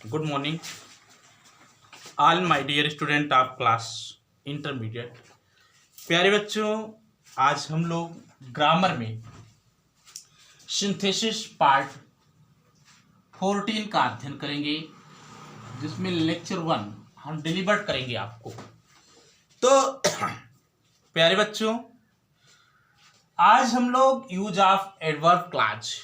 Good morning all my dear student of class intermediate. प्यारे बच्चों, आज हम लोग ग्रामर में सिंथेसिस पार्ट 14 का अध्ययन करेंगे, जिसमें लेक्चर 1 हम डिलीवर करेंगे आपको। तो प्यारे बच्चों, आज हम लोग use of adverb clause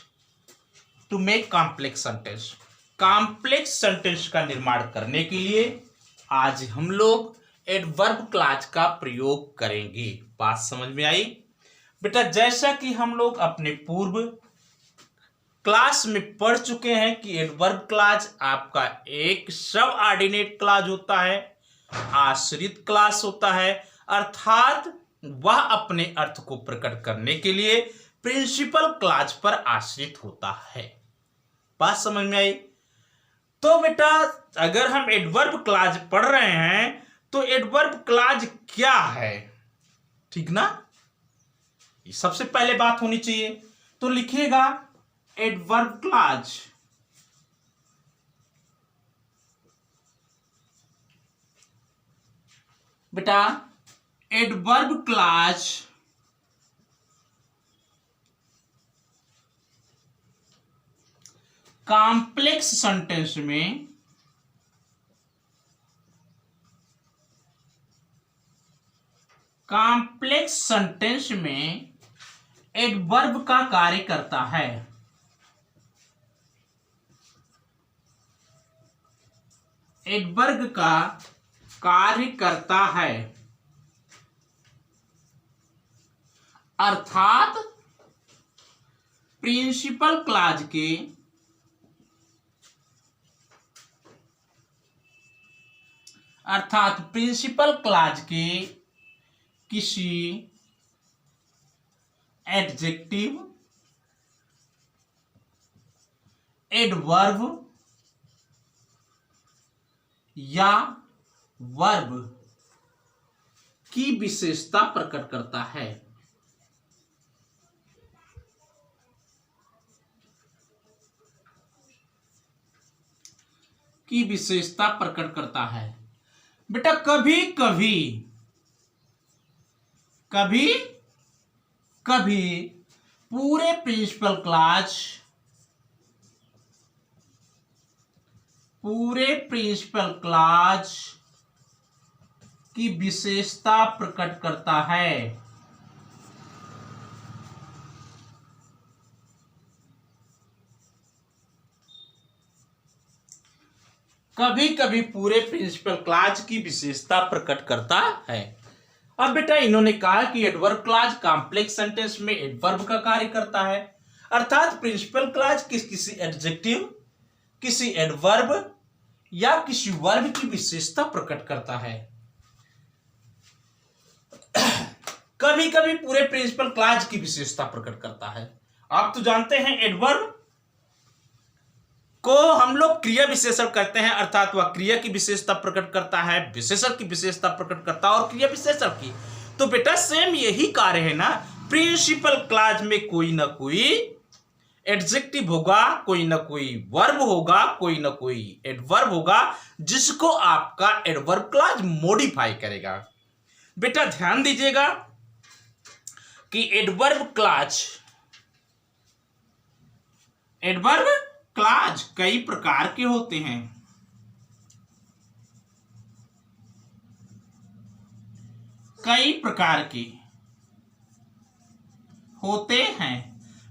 to make complex sentence, complex sentence का निर्माण करने के लिए आज हम लोग एडवर्ब क्लॉज का प्रयोग करेंगे। बात समझ में आई बेटा? जैसा कि हम लोग अपने पूर्व क्लास में पढ़ चुके हैं कि एडवर्ब क्लॉज आपका एक सबऑर्डिनेट क्लॉज होता है, आश्रित क्लॉज होता है, अर्थात वह अपने अर्थ को प्रकट करने के लिए प्रिंसिपल क्लॉज पर आश्रित होता है। बात समझ में आई? तो बेटा, अगर हम एडवर्ब क्लॉज पढ़ रहे हैं तो एडवर्ब क्लॉज क्या है, ठीक ना? ये सबसे पहले बात होनी चाहिए। तो लिखिएगा एडवर्ब क्लॉज। बेटा, एडवर्ब क्लॉज कॉम्प्लेक्स सेंटेंस में एडवर्ब का कार्य करता है। एडवर्ब का कार्य करता है, अर्थात प्रिंसिपल क्लॉज के किसी एडजेक्टिव, एडवर्ब या वर्ब की विशेषता प्रकट करता है। बेटा, कभी कभी पूरे प्रिंसिपल क्लॉज की विशेषता प्रकट करता है। कभी कभी पूरे प्रिंसिपल क्लॉज की विशेषता प्रकट करता है। अब बेटा, इन्होंने कहा कि एडवर्ब क्लॉज कॉम्प्लेक्स सेंटेंस में एडवर्ब का कार्य करता है, अर्थात प्रिंसिपल क्लॉज किसी एडजेक्टिव, किसी एडवर्ब या किसी वर्ब की विशेषता प्रकट करता है। कभी कभी पूरे प्रिंसिपल क्लॉज की विशेषता प्रकट करता है। आप तो जानते हैं एडवर्ब को हम लोग क्रिया विशेषण करते हैं, अर्थात वह क्रिया की विशेषता प्रकट करता है, विशेषण की विशेषता प्रकट करता है और क्रिया विशेषण की। तो बेटा, सेम यही कार्य है ना। प्रिंसिपल क्लॉज में कोई ना कोई एडजेक्टिव होगा, कोई ना कोई वर्ब होगा, कोई ना कोई एडवर्ब होगा, जिसको आपका एडवर्ब क्लॉज मॉडिफाई करेगा। बेटा, ध्यान दीजिएगा कि एडवर्ब क्लॉज कई प्रकार के होते हैं।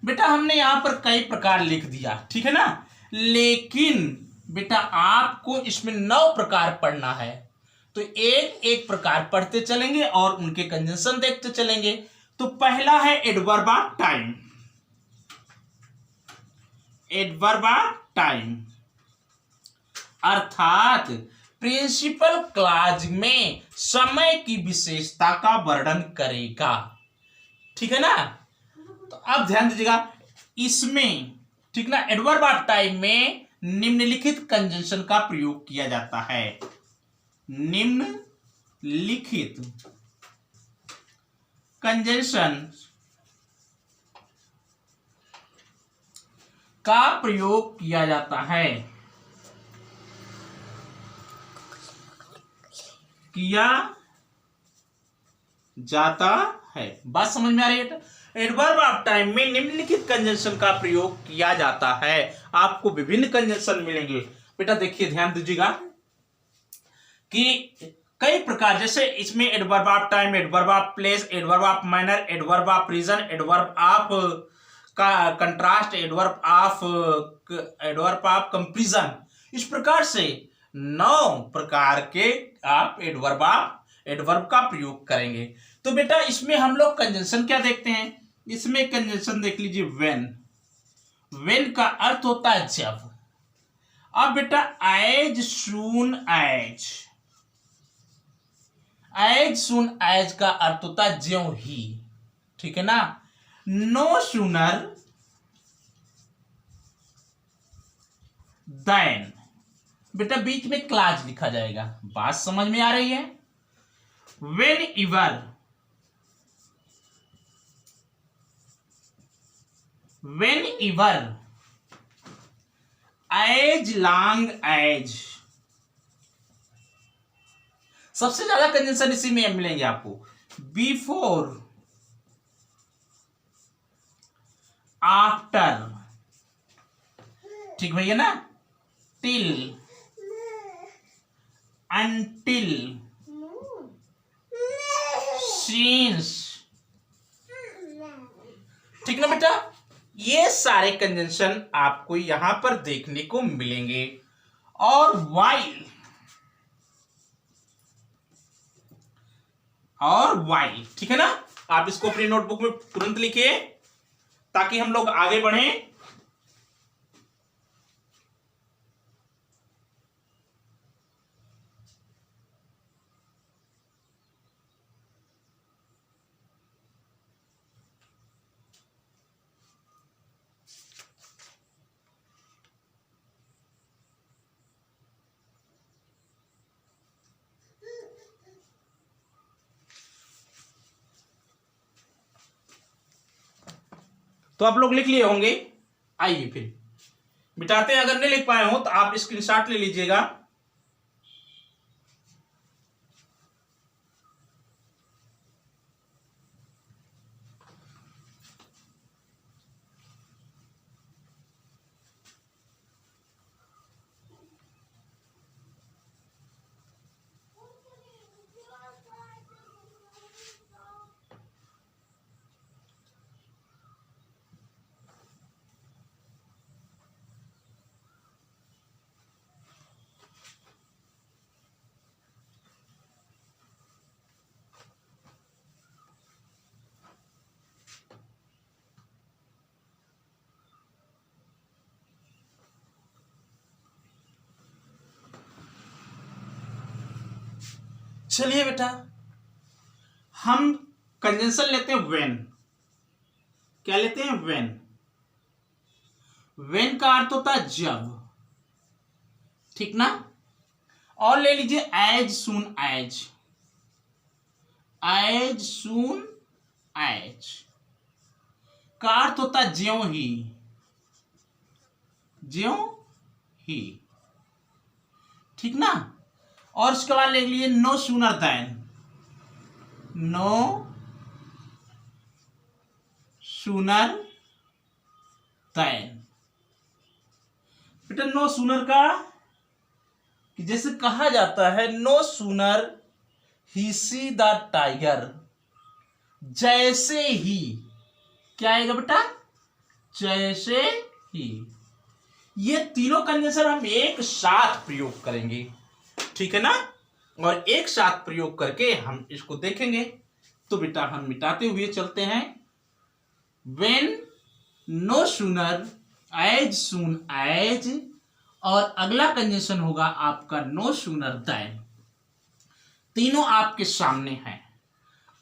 बेटा, हमने यहां पर कई प्रकार लिख दिया, ठीक है ना? लेकिन बेटा, आपको इसमें 9 प्रकार पढ़ना है, तो एक एक प्रकार पढ़ते चलेंगे और उनके कंजंक्शन देखते चलेंगे। तो पहला है एडवर्ब ऑफ टाइम। अर्थात प्रिंसिपल क्लॉज में समय की विशेषता का वर्णन करेगा, ठीक है ना? तो अब ध्यान दीजिएगा इसमें, ठीक ना, एडवर्ब ऑफ टाइम में निम्नलिखित कंजंक्शन का प्रयोग किया जाता है। निम्नलिखित कंजंक्शन का प्रयोग किया जाता है। किया जाता है। बात समझ में आ रही है? एडवर्ब ऑफ टाइम में निम्नलिखित कंजंक्शन का प्रयोग किया जाता है। आपको विभिन्न कंजंक्शन मिलेंगे बेटा। देखिए ध्यान दीजिएगा कि कई प्रकार, जैसे इसमें adverb of time, adverb of place, adverb of manner, adverb of reason, adverb of का कंट्रास्ट, एडवर्ब ऑफ कंपैरिजन, इस प्रकार से 9 प्रकार के आप एडवर्ब का प्रयोग करेंगे। तो बेटा इसमें हम लोग कंजंक्शन क्या देखते हैं? इसमें कंजंक्शन देख लीजिए वेन का अर्थ होता है जब। अब बेटा एज सून एज का अर्थ होता है ज्यों ही, ठीक है ना। नो सूनर देन, बेटा बीच में क्लाज लिखा जाएगा। बात समझ में आ रही है? Whenever as long as, सबसे ज्यादा कंजंक्शन इसी में मिलेंगे आपको। बिफोर, आफ्टर, ठीक भैया ना, टिल, अनटिल, सिंस, ठीक ना बेटा। ये सारे कंजंक्शन आपको यहां पर देखने को मिलेंगे। और वाइल, ठीक है ना। आप इसको अपनी नोटबुक में तुरंत लिखिए ताकि हम लोग आगे बढ़ें। तो आप लोग लिख लिए होंगे। आइए फिर मिटाते हैं। अगर नहीं लिख पाए हो तो आप स्क्रीनशॉट ले लीजिएगा। चलिए बेटा हम कंजंक्शन लेते हैं वेन। क्या लेते हैं? वेन का अर्थ होता है जब, ठीक ना। और ले लीजिए एज सून एज का अर्थ होता है ज्यों ही, ठीक ना। और उसके बाद ले लीजिए नो सूनर देन। बेटा नो सूनर का कि जैसे कहा जाता है no sooner he see the tiger, जैसे ही, क्या आएगा बेटा? जैसे ही। ये तीनों कंजंक्शन हम एक साथ प्रयोग करेंगे, ठीक है ना। और एक साथ प्रयोग करके हम इसको देखेंगे। तो बेटा हम मिटाते हुए चलते हैं। When, no sooner, as soon as, और अगला कंजंक्शन होगा आपका नो सूनर देन। तीनों आपके सामने हैं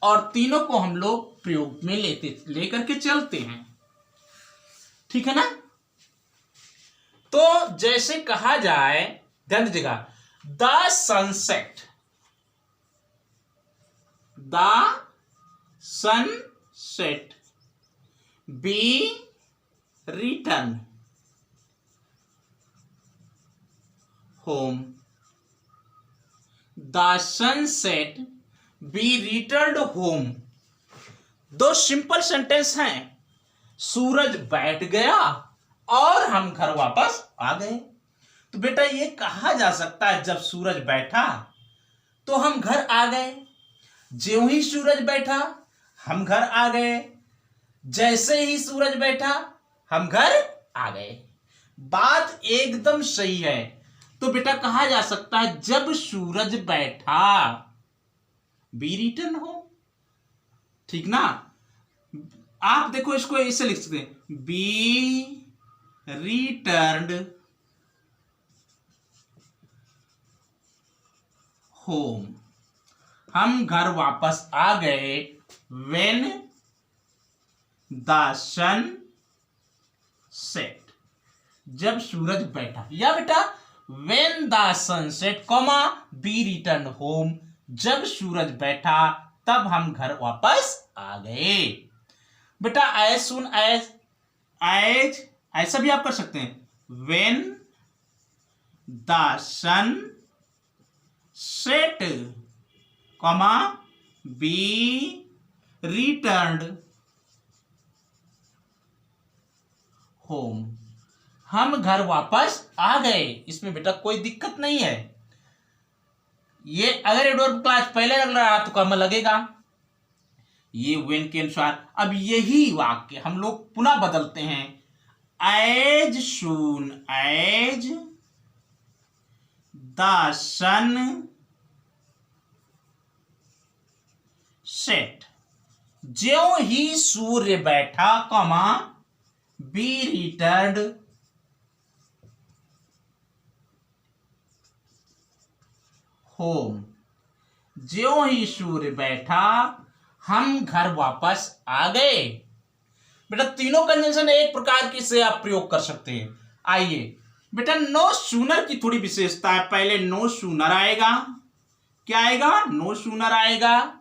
और तीनों को हम लोग प्रयोग में लेकर के चलते हैं, ठीक है ना। तो जैसे कहा जाए, ध्यान दीजिएगा, the sunset be return home, the sunset be returned home. दो सिंपल सेंटेंस हैं। सूरज बैठ गया और हम घर वापस आ गए। तो बेटा ये कहा जा सकता है जब सूरज बैठा तो हम घर आ गए, ज्यों ही सूरज बैठा हम घर आ गए, जैसे ही सूरज बैठा हम घर आ गए। बात एकदम सही है। तो बेटा कहा जा सकता है जब सूरज बैठा बी रिटर्न हो। ठीक ना। आप देखो इसको ऐसे लिख सकते हैं, बी रिटर्न्ड होम। हम घर वापस आ गए व्हेन द सन सेट, जब सूरज बैठा। या बेटा when the sun set comma be return home, जब सूरज बैठा तब हम घर वापस आ गए। बेटा एज सुन एज ऐसा भी आप कर सकते हैं, when the sun set comma be returned home. हम घर वापस आ गए। इसमें बेटा कोई दिक्कत नहीं है। ये अगर एडवर्ब क्लास पहले लग रहा तो कम लगेगा, ये व्हेन के अनुसार। अब यही वाक्य हम लोग पुनः बदलते हैं, as soon as the sun set, ज्यों ही सूर्य बैठा कमा बी रिटर्न्ड होम, ज्यों ही सूर्य बैठा हम घर वापस आ गए। बेटा तीनों कंजंक्शन एक प्रकार की से आप प्रयोग कर सकते हैं। आइए बेटा नो सूनर की थोड़ी विशेषता है। पहले नो सूनर आएगा। क्या आएगा? नो सूनर आएगा।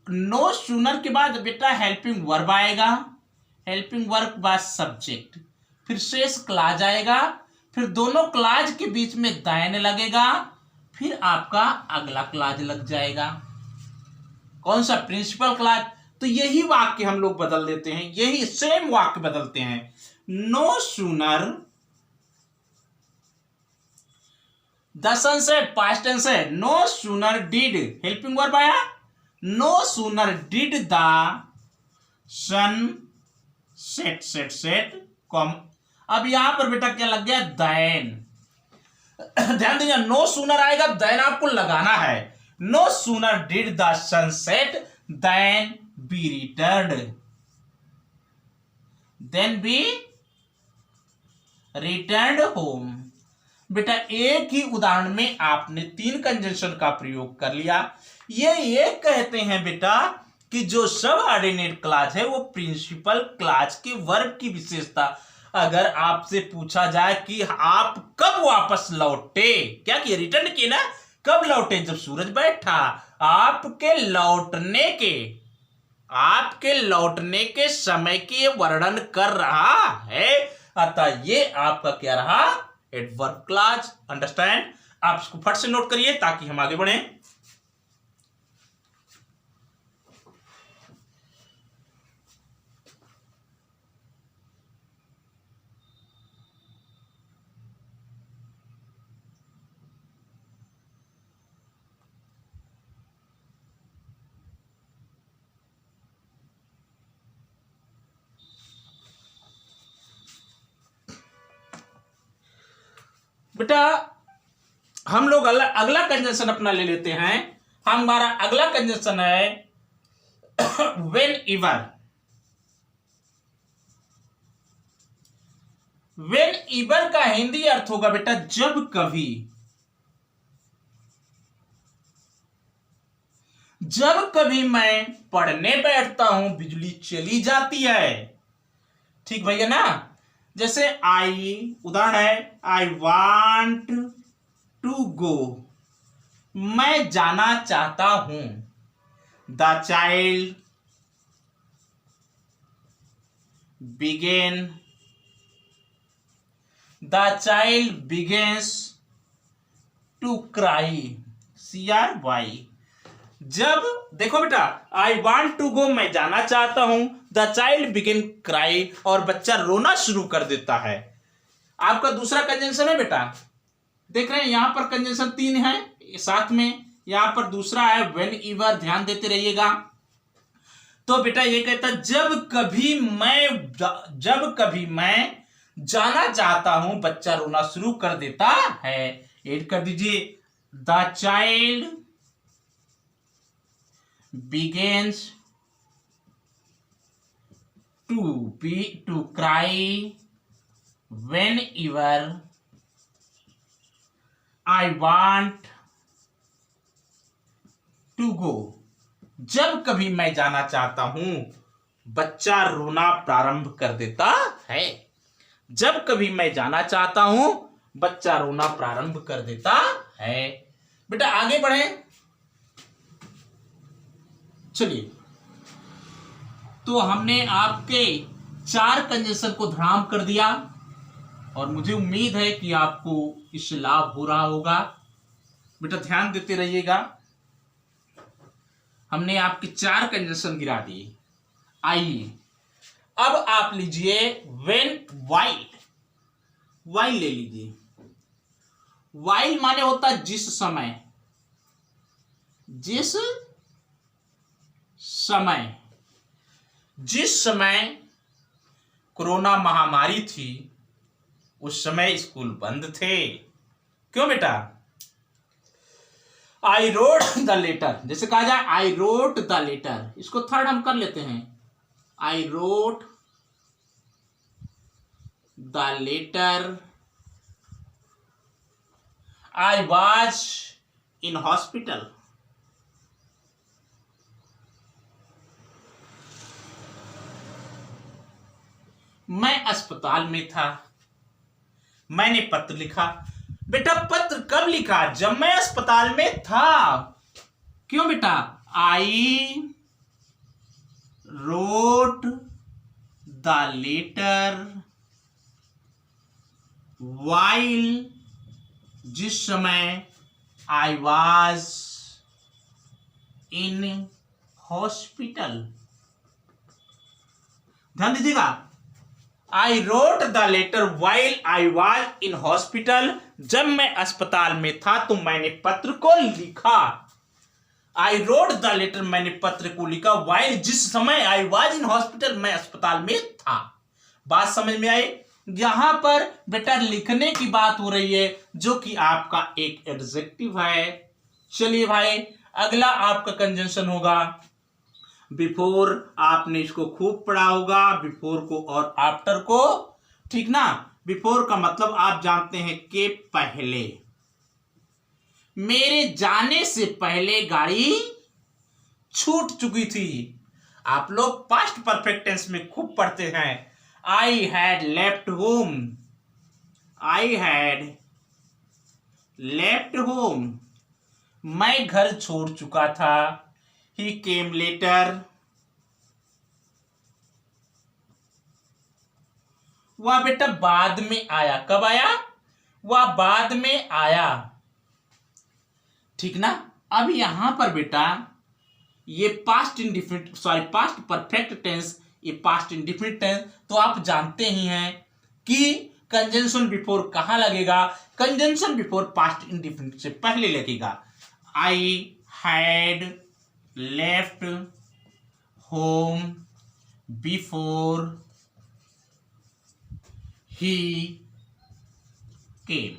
नो सूनर के बाद बेटा हेल्पिंग वर्ब आएगा। हेल्पिंग वर्ब बाद सब्जेक्ट, फिर शेष क्लाज आएगा, फिर दोनों क्लाज के बीच में दायने लगेगा, फिर आपका अगला क्लाज लग जाएगा। कौन सा? Principal clause. तो यही वाक्य हम लोग बदल देते हैं, यही सेम वाक्य बदलते हैं। No sooner the sunset, past tense है। No sooner did, helping verb आया, no sooner did the sun set set set कॉम। अब यहां पर बेटा क्या लग गया? दैन। ध्यान दीजिए, नो सूनर आएगा देन आपको लगाना है। No sooner did the sunset then be returned, then be returned home. बेटा एक ही उदाहरण में आपने तीन कंजंक्शन का प्रयोग कर लिया। ये कहते हैं बेटा कि जो सब ऑर्डिनेट क्लास है वो प्रिंसिपल क्लास के वर्ब की विशेषता। अगर आपसे पूछा जाए कि आप कब वापस लौटे, क्या किए? रिटर्न किए ना। कब लौटे? जब सूरज बैठा। आपके लौटने के समय के वर्णन कर रहा है, अतः ये आपका क्या रहा? Adverb clause. अंडरस्टैंड? आप इसको फट से नोट करिए ताकि हम आगे बढ़े। बेटा हम लोग अगला कंजंक्शन अपना ले लेते हैं। हमारा अगला कंजंक्शन है व्हेन एवर। व्हेन एवर का हिंदी अर्थ होगा बेटा जब कभी। जब कभी मैं पढ़ने बैठता हूं बिजली चली जाती है। ठीक भैया ना। जैसे उदाहरण है, आई वांट टू गो, मैं जाना चाहता हूं। The child began, the child begins to cry, CRY। जब देखो बेटा, आई वॉन्ट टू गो, मैं जाना चाहता हूं, द चाइल्ड बिगिन क्राई, और बच्चा रोना शुरू कर देता है। आपका दूसरा कंजंक्शन है बेटा, देख रहे हैं यहां पर कंजंक्शन 3 है साथ में, यहां पर दूसरा है व्हेन एवर, ध्यान देते रहिएगा। तो बेटा ये कहता है जब कभी मैं जाना चाहता हूं, बच्चा रोना शुरू कर देता है। ऐड कर दीजिए, the child begins to cry whenever I want to go। जब कभी मैं जाना चाहता हूं, बच्चा रोना प्रारंभ कर देता है। जब कभी मैं जाना चाहता हूं, बच्चा रोना प्रारंभ कर देता है। बेटा आगे बढ़े, चलिए। तो हमने आपके 4 कंजंक्शन को धड़ाम कर दिया, और मुझे उम्मीद है कि आपको इससे लाभ हो रहा होगा। बेटा ध्यान देते रहिएगा, हमने आपके 4 कंजंक्शन गिरा दिए। आइए अब आप लीजिए व्हेन, वाइल। वाइल ले लीजिए। वाइल माने होता है जिस समय, जिस समय कोरोना महामारी थी, उस समय स्कूल बंद थे। क्यों बेटा? आई रोट द लेटर, जैसे कहा जाए आई रोट द लेटर, इसको थर्ड हम कर लेते हैं। I wrote the letter, I was in hospital. मैं अस्पताल में था, मैंने पत्र लिखा। बेटा पत्र कब लिखा? जब मैं अस्पताल में था। क्यों बेटा? I wrote the letter while, जिस समय आई वॉज इन हॉस्पिटल। ध्यान दीजिएगा, I wrote the letter while I was in hospital, जब मैं अस्पताल में था तो मैंने पत्र को लिखा। आई रोट द लेटर, मैंने पत्र को लिखा, वाइल जिस समय, आई वॉज इन हॉस्पिटल, मैं अस्पताल में था। बात समझ में आई? यहां पर बेटा लिखने की बात हो रही है, जो कि आपका एक एडजेक्टिव है। चलिए भाई, अगला आपका कंजंक्शन होगा बिफोर। आपने इसको खूब पढ़ा होगा, बिफोर को और आफ्टर को, ठीक ना। बिफोर का मतलब आप जानते हैं कि पहले, मेरे जाने से पहले गाड़ी छूट चुकी थी। आप लोग पास्ट परफेक्ट टेंस में खूब पढ़ते हैं। आई had left home, I had left home, मैं घर छोड़ चुका था। He came later, वह बेटा बाद में आया। कब आया? वह बाद में आया, ठीक ना। अब यहां पर बेटा ये past indefinite, sorry past perfect tense, ये पास्ट इंडिफिनिट टेंस, तो आप जानते ही हैं कि कंजंक्शन बिफोर कहां लगेगा? कंजंक्शन बिफोर पास्ट इंडिफिनिट से पहले लगेगा। I had left home before he came,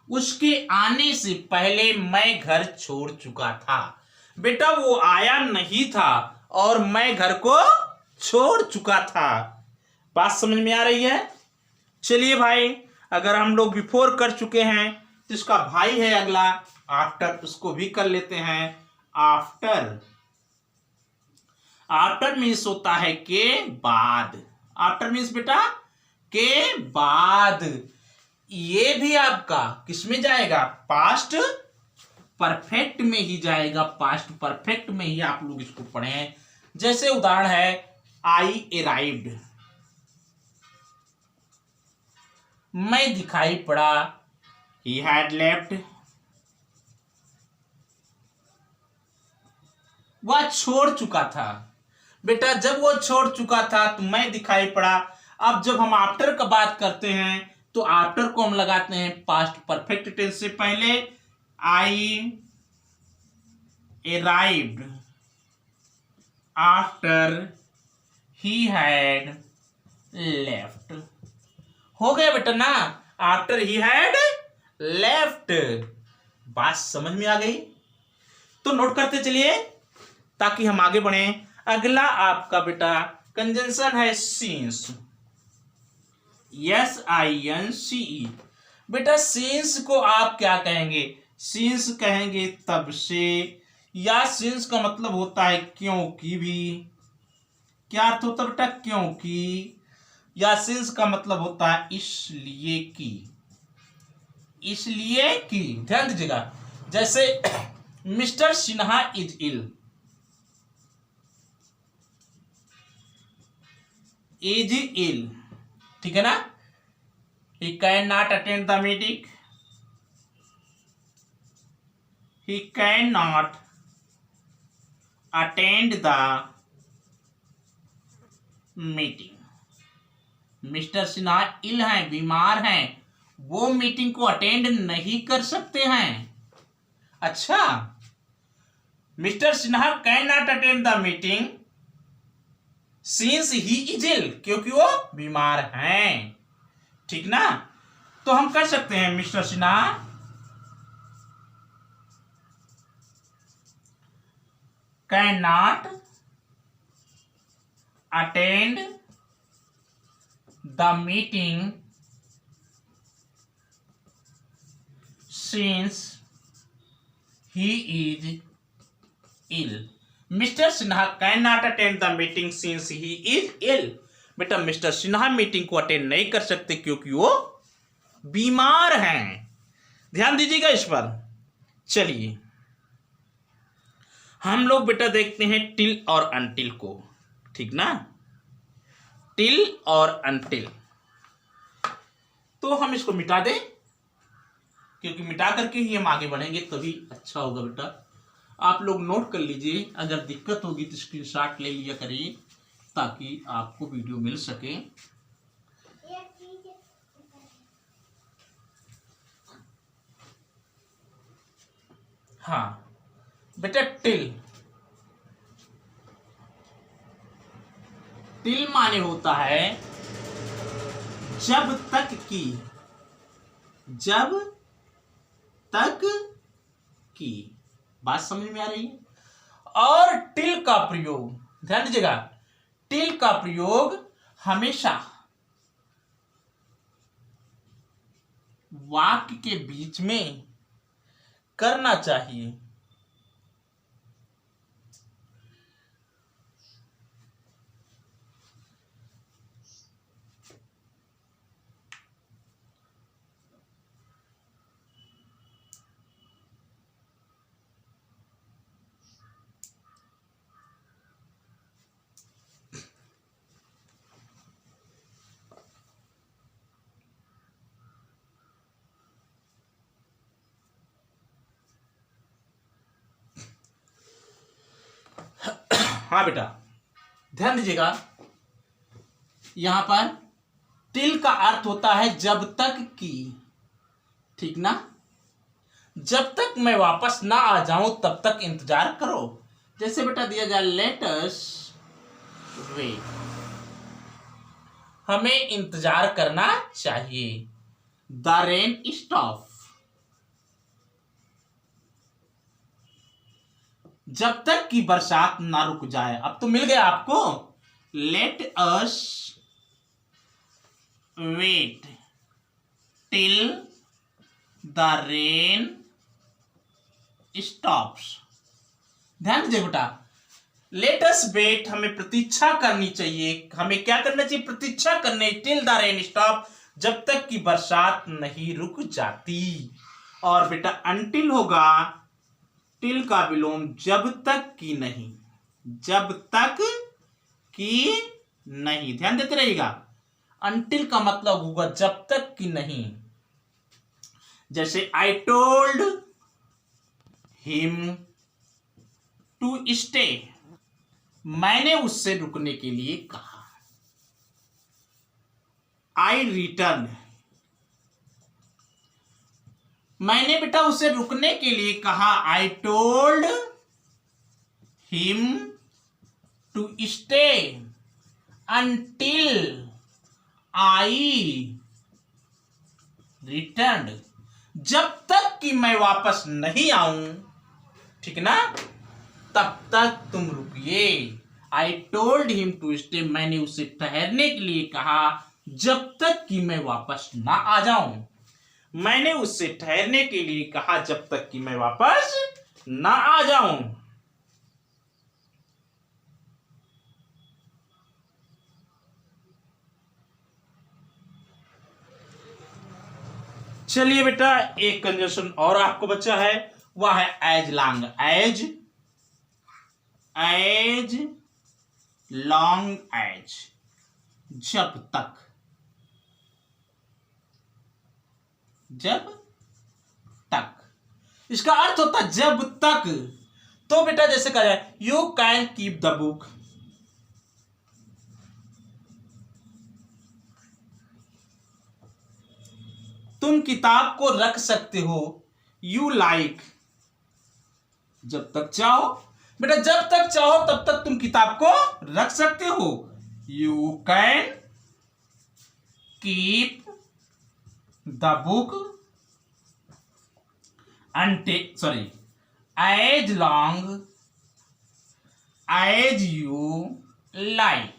उसके आने से पहले मैं घर छोड़ चुका था। बेटा वो आया नहीं था और मैं घर को छोड़ चुका था। बात समझ में आ रही है? चलिए भाई, अगर हम लोग बिफोर कर चुके हैं तो इसका भाई है अगला आफ्टर, उसको भी कर लेते हैं। आफ्टर, आफ्टर मीन्स होता है के बाद। आफ्टर मीन्स बेटा के बाद। ये भी आपका किसमें जाएगा? पास्ट परफेक्ट में ही जाएगा। पास्ट परफेक्ट में ही आप लोग इसको पढ़े हैं। जैसे उदाहरण है आई अराइव्ड, मैं दिखाई पड़ा। he had left, वह छोड़ चुका था। बेटा जब वो छोड़ चुका था तो मैं दिखाई पड़ा। अब जब हम आफ्टर का बात करते हैं तो आफ्टर को हम लगाते हैं पास्ट परफेक्ट टेंस से पहले। आई arrived after he had left। हो गया बेटा ना, आफ्टर ही हैड लेफ्ट। बात समझ में आ गई? तो नोट करते चलिए ताकि हम आगे बढ़े। अगला आपका बेटा कंजंक्शन है सिंस, SINCE। बेटा सिंस को आप क्या कहेंगे? सिंस कहेंगे तब से, या सिंस का मतलब होता है क्योंकि भी। क्या अर्थ होता है बेटा? क्योंकि। या सिंस का मतलब होता है इसलिए कि। इसलिए कि, ध्यान दीजिएगा। जैसे mister Sinha is ill, is ill, ठीक है ना। He can not attend the meeting, he can not attend the meeting. Mister Sinha ill हैं, बीमार हैं, वो मीटिंग को अटेंड नहीं कर सकते हैं। अच्छा, mister Sinha can not attend the meeting since he is ill, क्योंकि वो बीमार हैं, ठीक ना। तो हम कर सकते हैं mister Sinha can not attend the meeting since he is ill। Mister Sinha can not attend the meeting since he is ill. बेटा मिस्टर सिन्हा मीटिंग को अटेंड नहीं कर सकते क्योंकि वो बीमार हैं। ध्यान दीजिएगा इस पर। चलिए हम लोग बेटा देखते हैं टिल और अनटिल को, ठीक ना। टिल और अनटिल, तो हम इसको मिटा दें, क्योंकि मिटा करके ही हम आगे बढ़ेंगे तभी अच्छा होगा। बेटा आप लोग नोट कर लीजिए, अगर दिक्कत होगी तो स्क्रीनशॉट ले लिया करिए ताकि आपको वीडियो मिल सके। हाँ बेटा टिल, टिल माने होता है जब तक की, जब तक की। बात समझ में आ रही है? और टिल का प्रयोग, ध्यान दीजिएगा, टिल का प्रयोग हमेशा वाक्य के बीच में करना चाहिए। हाँ बेटा ध्यान दीजिएगा, यहां पर टिल का अर्थ होता है जब तक की, ठीक ना। जब तक मैं वापस ना आ जाऊं तब तक इंतजार करो। जैसे बेटा दिया जाए लेट अस वेट, हमें इंतजार करना चाहिए। द रेन स्टॉप, जब तक कि बरसात ना रुक जाए। अब तो मिल गया आपको। Let us wait till the rain stops. ध्यान दीजिए बेटा, लेट अस वेट, हमें प्रतीक्षा करनी चाहिए। हमें क्या करना चाहिए? प्रतीक्षा करनी, टिल द रेन स्टॉप, जब तक कि बरसात नहीं रुक जाती। और बेटा अनटिल होगा टिल का विलोम जब तक कि नहीं, जब तक कि नहीं। ध्यान देते रहिएगा, अनटिल का मतलब होगा जब तक कि नहीं। जैसे I told him to stay, मैंने उससे रुकने के लिए कहा। आई रिटर्न, मैंने बेटा उसे रुकने के लिए कहा। I told him to stay until I return, जब तक कि मैं वापस नहीं आऊं, ठीक ना, तब तक तुम रुकिए। I told him to stay, मैंने उसे ठहरने के लिए कहा जब तक कि मैं वापस ना आ जाऊं। मैंने उससे ठहरने के लिए कहा जब तक कि मैं वापस ना आ जाऊं। चलिए बेटा, एक कंजंक्शन और आपको बचा है, वह है as long. As long as, जब तक, जब तक, इसका अर्थ होता है जब तक। तो बेटा जैसे कहा जाए, you can keep the book, तुम किताब को रख सकते हो। यू लाइक, जब तक चाहो बेटा, जब तक चाहो तब तक तुम किताब को रख सकते हो। You can keep the book as long as you like,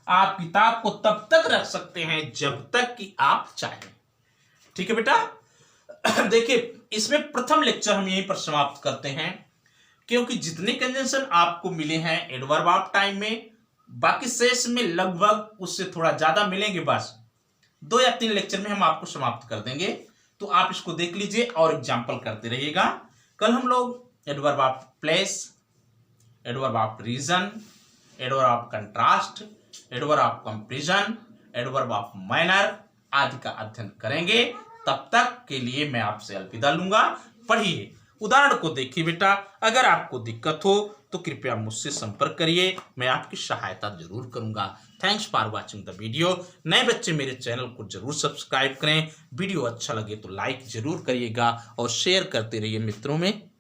आप किताब को तब तक रख सकते हैं जब तक कि आप चाहें। ठीक है बेटा, देखिए इसमें प्रथम लेक्चर हम यहीं पर समाप्त करते हैं, क्योंकि जितने कंजंक्शन आपको मिले हैं एडवर्ब ऑफ टाइम में, बाकी शेष में लगभग उससे थोड़ा ज्यादा मिलेंगे। बस 2 या 3 लेक्चर में हम आपको समाप्त कर देंगे, तो आप इसको देख लीजिए और एग्जाम्पल करते रहिएगा। कल हम लोग adverb of place, adverb of reason, adverb of contrast, adverb of comparison, adverb of manner आदि का अध्ययन करेंगे। तब तक के लिए मैं आपसे अलविदा लूंगा। पढ़िए, उदाहरण को देखिए बेटा। अगर आपको दिक्कत हो तो कृपया मुझसे संपर्क करिए, मैं आपकी सहायता जरूर करूंगा। Thanks for watching the video. नए बच्चे मेरे चैनल को जरूर सब्सक्राइब करें। वीडियो अच्छा लगे तो लाइक जरूर करिएगा और शेयर करते रहिए मित्रों में।